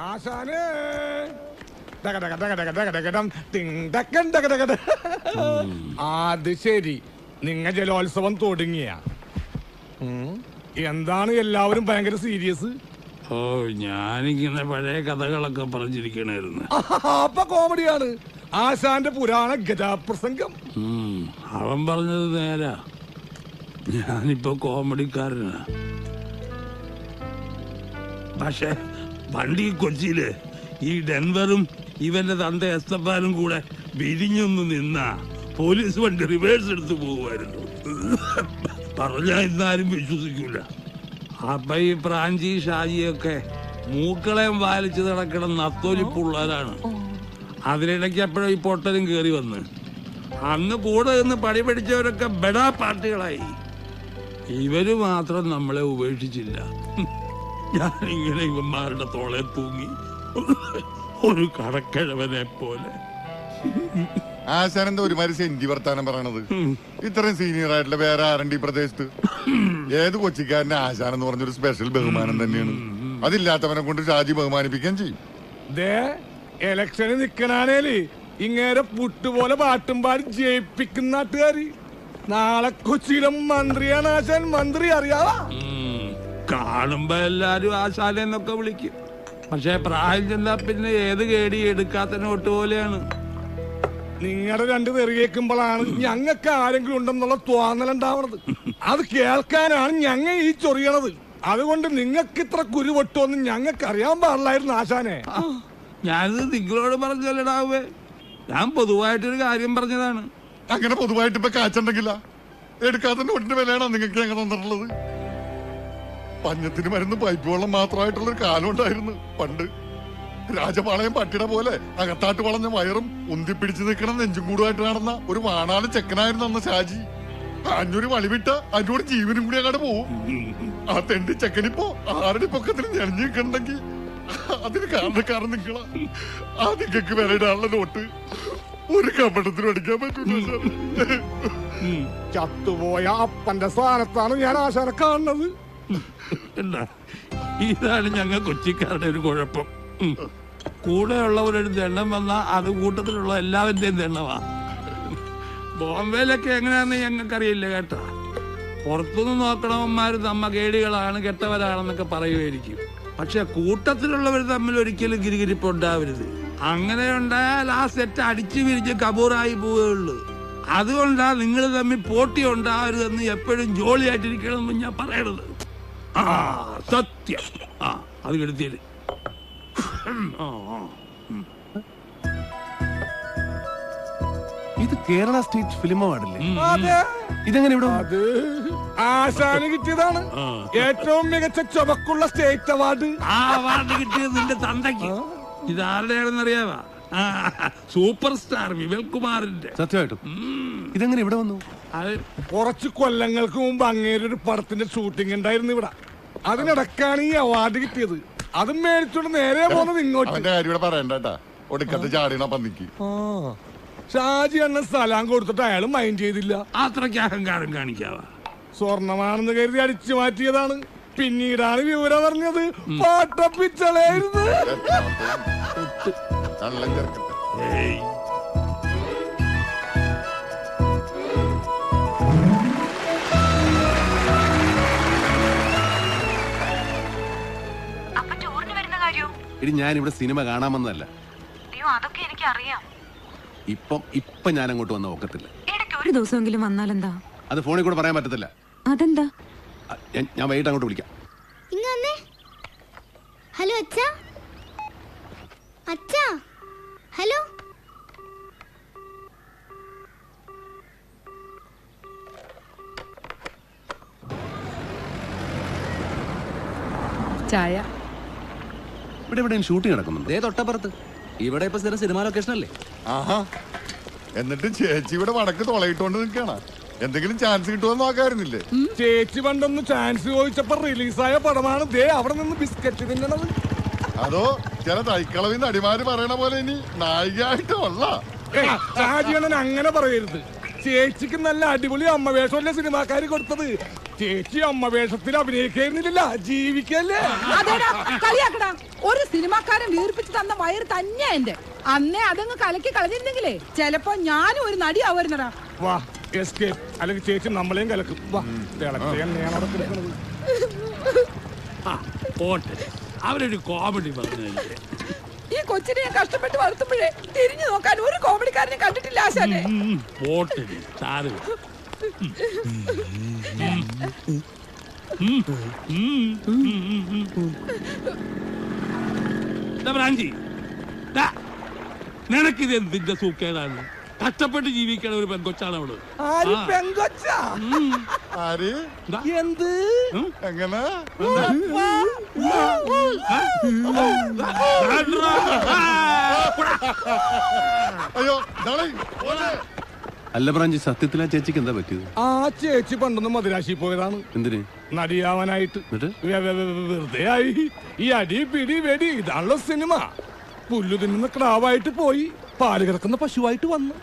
ആശാനേ അത് ശരി, നിങ്ങ ജലോത്സവം തുടങ്ങിയ എന്താണ് എല്ലാവരും ഭയങ്കര സീരിയസ്? ഓ, ഞാനിങ്ങനെ പഴയ കഥകളൊക്കെ പറഞ്ഞിരിക്കണായിരുന്നു. അപ്പൊ കോമഡിയാണ്. ആശാന്റെ പുരാണ ഗജാപ്രസംഗം. അവൻ പറഞ്ഞത് നേരാ. ഞാനിപ്പോ കോമഡിക്കാരനാ. പക്ഷെ പണ്ട് ഈ കൊച്ചിയില് ഈ ഡെൻവറും ഇവന്റെ തന്ത എസ്തപ്പാനും കൂടെ വിരിഞ്ഞൊന്ന് നിന്നാ പോലീസ് വണ്ടി റിവേഴ്സ് എടുത്ത് പോകുമായിരുന്നു. പറഞ്ഞാ ഇന്നാരും വിശ്വസിക്കൂല. അപ്പൊ ഈ പ്രാഞ്ചി ഷാജിയൊക്കെ മൂക്കളെയും വാലിച്ച് നടക്കണം നത്തോലിപ്പുള്ളവരാണ്. അതിനിടയ്ക്ക് എപ്പോഴും ഈ പൊട്ടലും കയറി വന്ന് അന്ന് കൂടെ നിന്ന് പണി പഠിച്ചവരൊക്കെ ബെഡാ പാർട്ടികളായി. ഇവര് മാത്രം നമ്മളെ ഉപേക്ഷിച്ചില്ല. ഞാനിങ്ങനെ ഇവന്മാരുടെ തോളെ തൂങ്ങി ഒരു കടക്കിഴവനെ പോലെ. ആശാനെന്താ ഒരുമാതിരി സെന്റി വർത്താനം പറയണത്? ഇത്രയും സീനിയർ ആയിട്ടുള്ള വേറെ ആരണ്ടി പ്രദേശത്ത് ഏത് കൊച്ചിക്കാരന്റെ ആശാൻ എന്ന് പറഞ്ഞൊരു സ്പെഷ്യൽ ബഹുമാനം തന്നെയാണ്. അതില്ലാത്തവനെ കൊണ്ട് ഷാജി ബഹുമാനിപ്പിക്കാൻ ചെയ്യും. എലക്ഷന് നിക്കണാണേല് ഇങ്ങേരെ പുട്ടുപോലെ പാട്ടും പാടി ജയിപ്പിക്കുന്ന നാട്ടുകാര്. നാളെ കൊച്ചിയിലെ മന്ത്രിയാണ് ആശാൻ. മന്ത്രി അറിയാവാ? കാണുമ്പോ എല്ലാരും ആശാനെന്നൊക്കെ വിളിക്കും. പക്ഷെ പ്രായം ചെന്നാ പിന്നെ ഏത് കേടി എടുക്കാത്ത നോട്ട് പോലെയാണ്. നിങ്ങളുടെ രണ്ട് തെറി കേൾക്കുമ്പോഴാണ് ഞങ്ങൾക്ക് ആരെങ്കിലും ഉണ്ടെന്നുള്ള തോന്നലുണ്ടാവണത്. അത് കേൾക്കാനാണ് ഞങ്ങൾ ഈ ചൊറിയണത്. അതുകൊണ്ട് നിങ്ങൾക്ക് ഇത്ര കുരു പൊട്ടുമെന്ന് ഞങ്ങൾക്ക് അറിയാൻ പാടില്ലായിരുന്നു ആശാനെ. ഞാനിത് നിങ്ങളോട് പറഞ്ഞല്ലടാവേ. ഞാൻ പൊതുവായിട്ടൊരു കാര്യം പറഞ്ഞതാണ്. അങ്ങനെ പൊതുവായിട്ട് ഇപ്പൊ കാച്ചുണ്ടെങ്കില എടുക്കാത്ത നോട്ടിന്റെ വിലയാണോ നിങ്ങൾക്ക് ഞങ്ങൾ തന്നിട്ടുള്ളത്? പഞ്ഞത്തിന് മരുന്ന് പൈപ്പ് വെള്ളം മാത്രമായിട്ടുള്ളൊരു കാലം ഉണ്ടായിരുന്നു പണ്ട്. രാജപാളയം പട്ടിയുടെ പോലെ അകത്താട്ട് വളഞ്ഞ വയറും ഉന്തിപ്പിടിച്ച് നിൽക്കണം നെഞ്ചും കൂടുമായിട്ട് നടന്ന ഒരു വാണാല് ചെക്കനായിരുന്നു അന്ന് ഷാജി. അഞ്ഞൂര് വളിവിട്ട അഞ്ഞൂറ് ജീവനും കൂടി അങ്ങോട്ട് പോവും. ആ തെണ്ടി ചെക്കനിപ്പോ ആരുടെ പൊക്കത്തിന് ഞെളിഞ്ഞു നിൽക്കണ്ടെങ്കിൽ അതിന് കാരണക്കാരൻ നിങ്ങളാ. ആ നിങ്ങൾക്ക് വിലയിടാനുള്ള നോട്ട് ഒരു കമ്പടത്തിനും അടിക്കാൻ പറ്റൂല. ചത്തുപോയ അപ്പന്റെ സ്ഥാനത്താണ് ഞാൻ ആശാനെ കാണുന്നത്. ഇതാണ് ഞങ്ങൾ കൊച്ചിക്കാരുടെ ഒരു കുഴപ്പം. കൂടെയുള്ളവരുടെ എണ്ണം വന്നാൽ അത് കൂട്ടത്തിലുള്ള എല്ലാവരുടെയും എണ്ണമാ. ബോംബെയിലൊക്കെ എങ്ങനെയാണെന്ന് ഞങ്ങൾക്കറിയില്ല കേട്ടോ. പുറത്തുനിന്ന് നോക്കണവന്മാര് നമ്മ കേടികളാണ് കെട്ടവരാണെന്നൊക്കെ പറയുമായിരിക്കും. പക്ഷെ കൂട്ടത്തിലുള്ളവർ തമ്മിൽ ഒരിക്കലും ഗിരിഗിരിപ്പ് ഉണ്ടാവരുത്. അങ്ങനെ ഉണ്ടായാൽ ആ സെറ്റ് അടിച്ചു വിരിച്ച് കബൂറായി പോവുകയുള്ളൂ. അതുകൊണ്ടാ നിങ്ങൾ തമ്മിൽ പോട്ടി ഉണ്ടാവരുതെന്ന് എപ്പോഴും ജോളിയായിട്ടിരിക്കണമെന്ന് ഞാൻ പറയണത്. ആ സത്യം. ആ അത് കെടുത്തിയത്. ഇത് കേരള സ്റ്റേറ്റ് ഫിലിം അവാർഡല്ലേ? ഇതെങ്ങനെ ഇവിടെ? അത് ആശാന് കിട്ടിയതാണ് ഏറ്റവും മികച്ച ചുമക്കുള്ള സ്റ്റേറ്റ് അവാർഡ്. ആ അവാർഡ് കിട്ടിയത് നിന്റെ തന്തയ്ക്ക്. ഇതാരുടെയാണെന്നറിയാവാ? സൂപ്പർ സ്റ്റാർ വിമൽ കുമാറിന്റെ. സത്യമായിട്ടും ഇതെങ്ങനെ ഇവിടെ വന്നു? കുറച്ച് കൊല്ലങ്ങൾക്ക് മുമ്പ് അങ്ങേരൊരു പടത്തിന്റെ ഷൂട്ടിംഗ് ഉണ്ടായിരുന്നു ഇവിടെ. അതിനിടക്കാണ് ഈ അവാർഡ് കിട്ടിയത്. അതും മേടിച്ചോണ്ട് നേരെ പോകുന്നത് ഇങ്ങോട്ട്. പറയണ്ടേട്ടാ ഒടുക്കത്തെ ചാടിയണ പന്നിക്ക്. ഷാജി അണ്ണൻ സ്ഥലം കൊടുത്തിട്ട് അയാൾ മൈൻഡ് ചെയ്തില്ല. അത്രയ്ക്ക് അഹങ്കാരം കാണിക്കാവാ? സ്വർണമാണെന്ന് കരുതി അടിച്ചു മാറ്റിയതാണ്. പിന്നീടാണ് വിവരം അറിഞ്ഞത് പാട്ടപ്പിച്ചളായിരുന്നു. ഇനി ഞാൻ ഇവിടെ സിനിമ കാണാമെന്നല്ല. അതൊക്കെ എനിക്ക് അറിയാം. ഇപ്പം ഞാൻ അങ്ങോട്ട് വന്ന ഒക്കത്തില്ല. ഒരു ദിവസമെങ്കിലും വന്നാലെന്താ? അത് ഫോണിൽ കൂടെ പറയാൻ പറ്റത്തില്ല. അതെന്താ? ഞാൻ വൈകിട്ട് അങ്ങോട്ട് വിളിക്കാം. ഹലോ അച്ഛാ. അച്ഛാ ഹലോ. ചായ. ഇവിടെ എവിടെയും ഷൂട്ടിംഗ് നടക്കുന്നുണ്ട്. തൊട്ടപ്പുറത്ത്. ഇവിടെ ഇപ്പൊ സ്ഥിരം സിനിമ ലൊക്കേഷൻ അല്ലേ? ആഹാ. എന്നിട്ട് ചേച്ചി ഇവിടെ വടക്ക് തുളയിട്ടുകൊണ്ട് നിൽക്കണ. എന്തെങ്കിലും ചാൻസ് കിട്ടുമെന്ന് നോക്കായിരുന്നില്ലേ? ചേച്ചി പണ്ടൊന്ന് ചാൻസ് ചോദിച്ചപ്പോ റിലീസായ പടമാണ് ദേ അവിടെ നിന്ന് ബിസ്ക്കറ്റ് തിന്നണത്. അതോ ചില തൈക്കളവിന്ന് അടിമാര് പറയണ പോലെ ഇനി നായികയായിട്ടുള്ള ഷാജിയണ്ണൻ അങ്ങനെ പറയരുത്. ചേച്ചിക്ക് നല്ല അടിപൊളി അമ്മ വേഷമല്ലേ സിനിമാക്കാര് കൊടുത്തത്. ചേച്ചി അമ്മ വേഷത്തിൽ അഭിനയിക്കുന്നില്ല, ജീവിക്കല്ലേ. അതേടാ, കളിയാക്കടാ. ഒരു സിനിമാക്കാരൻ വീർപ്പിച്ച് തന്ന വയറ് തന്നെയാ എന്റെ. അന്നേ അതങ്ങ് കലക്കി കളഞ്ഞിരുന്നെങ്കിലേ ചിലപ്പോ ഞാനും ഒരു നടിയാവുന്നടാ. വാ എസ്കേപ്പ്, അല്ലെങ്കിൽ ചേച്ചി നമ്മളെയും കലക്കും. വാ തിളക്കുകയാണ് കിടക്കുന്നത്. പോട്ടെ, അവരൊരു കോമഡി പറഞ്ഞല്ലേ. ഈ കൊച്ചിനെ ഞാൻ കഷ്ടപ്പെട്ട് വളർത്തുമ്പോഴേ തിരിഞ്ഞു നോക്കാൻ ഒരു കോമഡിക്കാരനെ കണ്ടിട്ടില്ല ആശാനെ. പോട്ടെ സാറ്. ബ്രാഞ്ചി, നിനക്കിത് എന്തിന്റെ സൂക്കേടാണ്? കഷ്ടപ്പെട്ട് ജീവിക്കണ ഒരു പെൺകൊച്ചാണ് അവള്. ആര് എന്ത് എങ്ങനെ അയ്യോ നാളെ അല്ല ബ്രാഞ്ചി, സത്യത്തിൽ ആ ചേച്ചിക്ക് എന്താ പറ്റിയത്? ആ ചേച്ചി പണ്ടൊന്നും മദിരാശി പോയതാണ്. എന്തിന്? നടിയാവാനായിട്ട്. എന്നിട്ട്? വെറുതെ ആയി. ഈ അടി പിടി വെടി ഇതാണല്ലോ സിനിമ. പുല്ലു തിന്നുന്ന ക്രാവായിട്ട് പോയി പാല് കിടക്കുന്ന പശുവായിട്ട് വന്നു.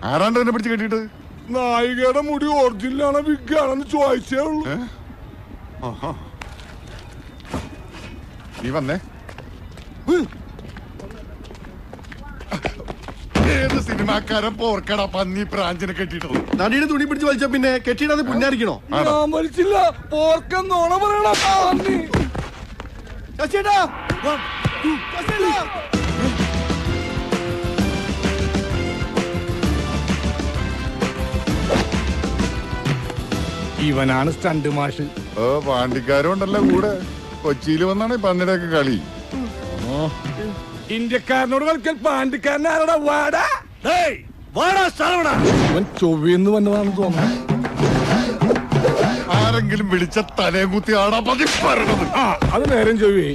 ആരാണ്ട എന്നെ പിടിച്ച് കെട്ടിട്ട്? നായികയുടെ മുടി ഒറിജിനലാണോ വിഗാണെന്ന് ചോദിച്ചേ ഉള്ളൂ. നീ വന്നേ. ഏത് സിനിമാക്കാരൻ പോർക്കടാ പന്നി പ്രാഞ്ചിനെ കെട്ടിട്ടത്? നടിയുടെ തുണി പിടിച്ച് വലിച്ച പിന്നെ കെട്ടിയിടാതെ പുന്നാരിക്കണോ? ഞാൻ വലിച്ചില്ല. പോർക്കെന്നോണ പറയണ. ഇവനാണ് സ്റ്റണ്ട് മാഷ്. ഓ പാണ്ടിക്കാരും ഉണ്ടല്ലോ കൂടെ. കൊച്ചിയിൽ വന്നാണ് പന്നിയുടെ ഒക്കെ കളി. ഇന്ത്യക്കാരനോട് കളിക്കാൻ പാണ്ടിക്കാരൻ ആരടാ? വാടാ ഇവൻ ചൊവ്വന്ന് വന്നതാണെന്ന് തോന്നുന്നു. ആരെങ്കിലും വിളിച്ച തലയും കുത്തി ആടാ പതി പറയണത്. ആ അത് നേരം ചൊവ്വേ.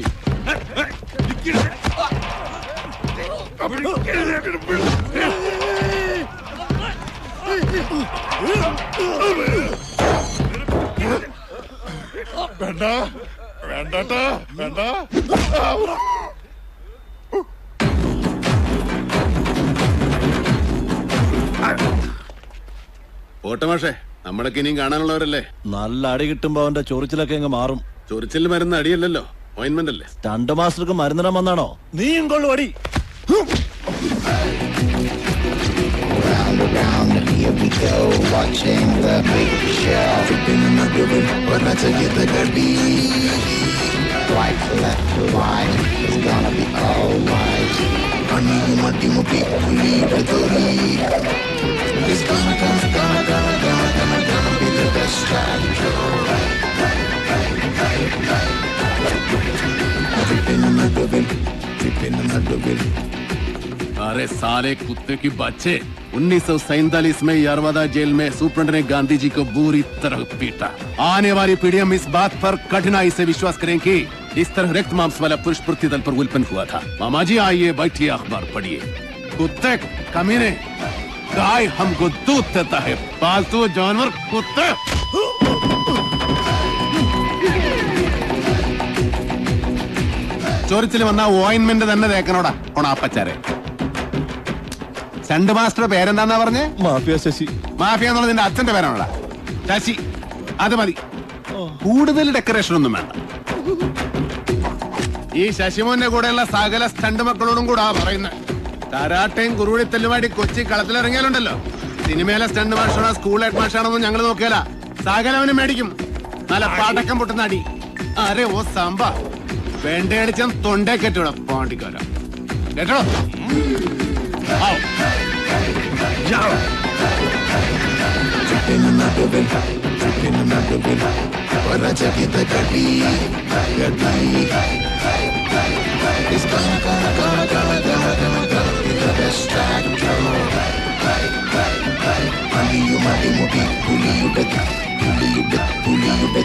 വേണ്ട വേണ്ടട്ടാ വേണ്ട. ഓട്ടമാഷേ, നമ്മളൊക്കെ ഇനിയും കാണാനുള്ളവരല്ലേ? നല്ല അടി കിട്ടുമ്പോ അവന്റെ ചൊറിച്ചിലൊക്കെ അങ്ങ് മാറും. ചൊറിച്ചിൽ മരുന്ന് അടിയല്ലല്ലോ, ഓയിൻമെന്റ് അല്ലേ? സ്റ്റണ്ട് മാസ്റ്റർക്ക് മരുന്നിടാൻ വന്നാണോ? നീയും കൊള്ളു അടി. अरे साले कुत्ते की बच्चे, 1947 में यरवदा जेल में सुप्रेंट ने गांधी जी को बुरी तरह पीटा। आने वाली पीढ़ियां इस बात पर कठिनाई से विश्वास करें कि इस तरह रक्त मांस वाला पुरुष पृथ्वी पर उल्पन्न हुआ था। मामा जी आइए, बैठिए, अखबार पढ़िए। कुत्ते कमीने, गाय हमको दूध देता है, पालतू जानवर कुत्ते। ചൊറിച്ചിൽ വന്ന ഓയിൻമെന്റ് തന്നെ തേക്കണോടാ കൊണാപ്പച്ചാരെ. ചണ്ട് മാസ്റ്റർ പേരെന്താന്നാ പറഞ്ഞേ? മാഫിയ ശശി. മാഫിയ എന്നുള്ളത് നിന്റെ അച്ഛന്റെ പേരാണോടാ? ശശി. അത് മതി, കൂടുതൽ ഡെക്കറേഷൻ ഒന്നും വേണ്ട. ഈ ശശിമോന്റെ കൂടെയുള്ള സകല സ്റ്റണ്ട് മക്കളോടും കൂടാ പറയുന്നത്. കരാട്ടയും കുറുവിളിത്തല്ലുമായിട്ട് കൊച്ചി കളത്തിലിറങ്ങിയാലുണ്ടല്ലോ, സിനിമയിലെ സ്റ്റണ്ട് മാഷാണോ സ്കൂൾ ഹെഡ് മാഷാണോന്നും ഞങ്ങൾ നോക്കിയാല സകലവനും മേടിക്കും. നല്ല പാടക്കം പൊട്ടുന്ന അടി. അരെ ഓ സംഭ വേണ്ടയടിച്ചാൽ തൊണ്ടേ കെട്ടൂടാ പാണ്ടിക്കാര കേട്ടോ. പുലിയുടെ